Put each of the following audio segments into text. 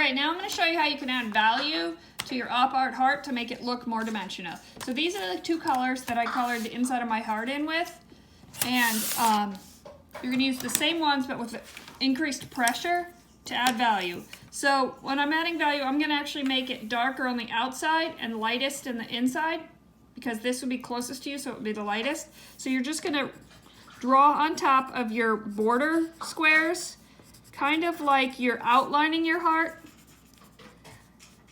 right, now I'm going to show you how you can add value to your op art heart to make it look more dimensional. So these are the two colors that I colored the inside of my heart in with. And you're going to use the same ones but with increased pressure to add value. So when I'm adding value, I'm going to actually make it darker on the outside and lightest in the inside, because this would be closest to you, so it would be the lightest. So you're just going to draw on top of your border squares, kind of like you're outlining your heart.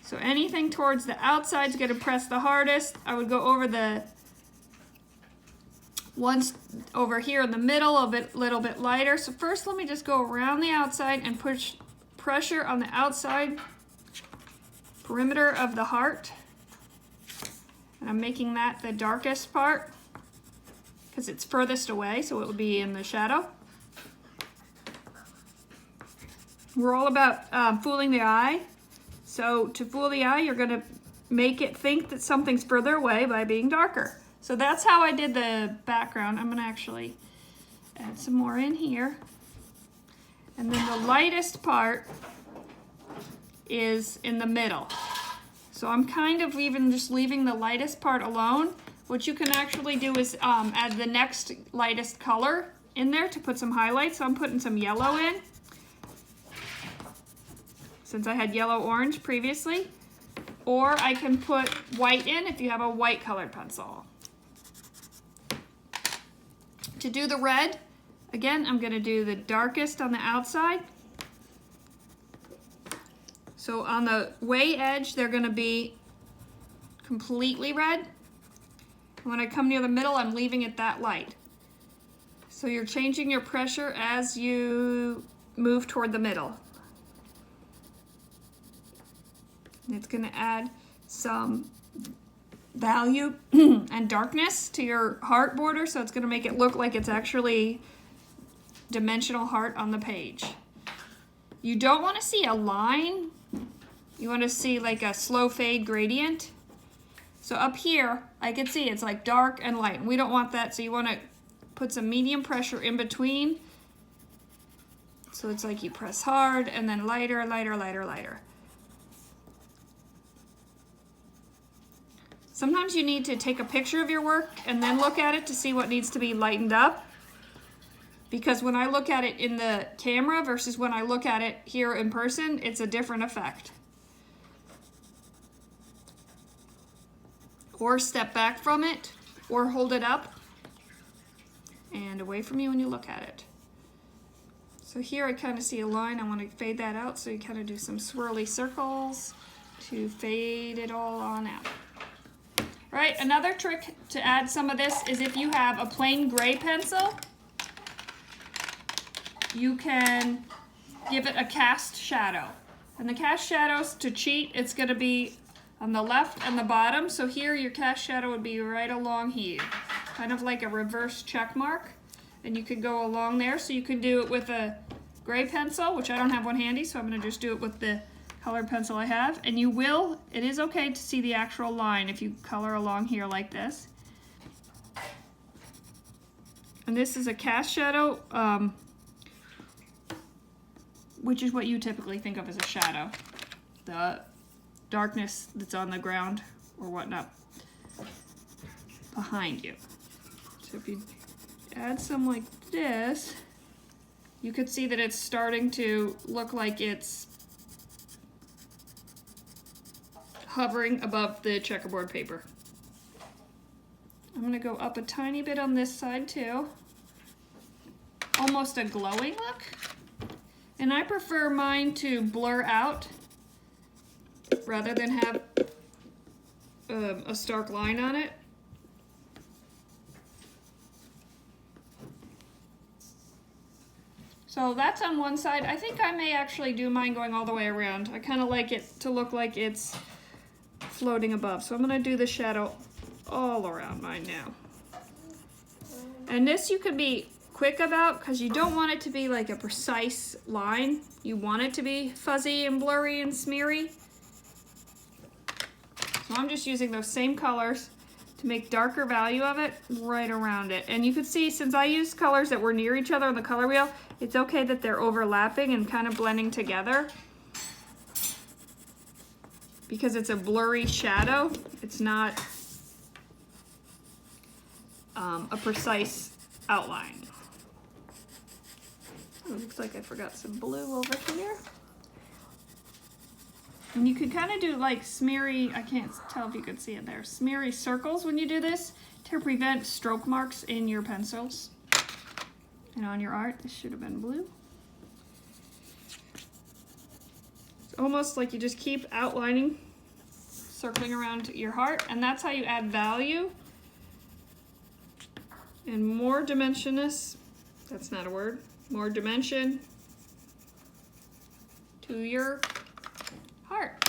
So anything towards the outside is going to press the hardest. I would go over the ones over here in the middle, little bit lighter. So first let me just go around the outside and push pressure on the outside perimeter of the heart. And I'm making that the darkest part because it's furthest away, so it would be in the shadow. We're all about fooling the eye. So to fool the eye, you're going to make it think that something's further away by being darker. So that's how I did the background. I'm going to actually add some more in here. And then the lightest part is in the middle. So I'm kind of even just leaving the lightest part alone. What you can actually do is add the next lightest color in there to put some highlights. So I'm putting some yellow in, since I had yellow-orange previously. Or I can put white in if you have a white colored pencil. To do the red, again, I'm going to do the darkest on the outside. So on the way edge, they're going to be completely red. And when I come near the middle, I'm leaving it that light. So you're changing your pressure as you move toward the middle. And it's going to add some value and darkness to your heart border, so it's going to make it look like it's actually dimensional heart on the page. You don't want to see a line. You want to see like a slow fade gradient. So up here, I can see it's like dark and light. And we don't want that, so you want to put some medium pressure in between. So it's like you press hard and then lighter, lighter, lighter, lighter. Sometimes you need to take a picture of your work and then look at it to see what needs to be lightened up. Because when I look at it in the camera versus when I look at it here in person, it's a different effect. Or step back from it, or hold it up and away from you when you look at it. So here I kind of see a line. I want to fade that out, so you kind of do some swirly circles to fade it all on out. Right, another trick to add some of this is if you have a plain gray pencil, you can give it a cast shadow. And the cast shadows, to cheat, it's going to be on the left and the bottom. So here your cast shadow would be right along here, kind of like a reverse check mark. And you could go along there. So you can do it with a gray pencil, which I don't have one handy, so I'm going to just do it with the colored pencil I have. And you will, it is okay to see the actual line if you color along here like this. And this is a cast shadow, which is what you typically think of as a shadow. The darkness that's on the ground or whatnot behind you. So if you add some like this, you could see that it's starting to look like it's hovering above the checkerboard paper. I'm going to go up a tiny bit on this side too. Almost a glowing look. And I prefer mine to blur out rather than have a stark line on it. So that's on one side. I think I may actually do mine going all the way around. I kind of like it to look like it's floating above. So I'm going to do the shadow all around mine now. And this you could be quick about because you don't want it to be like a precise line. You want it to be fuzzy and blurry and smeary. So I'm just using those same colors to make darker value of it right around it. And you can see, since I used colors that were near each other on the color wheel, it's okay that they're overlapping and kind of blending together. because it's a blurry shadow. It's not a precise outline. Oh, looks like I forgot some blue over here. And you can kind of do like smeary, I can't tell if you can see it there, smeary circles when you do this to prevent stroke marks in your pencils. And on your art, this should have been blue. It's almost like you just keep outlining, circling around your heart, and that's how you add value and more dimensionous, that's not a word, more dimension to your heart.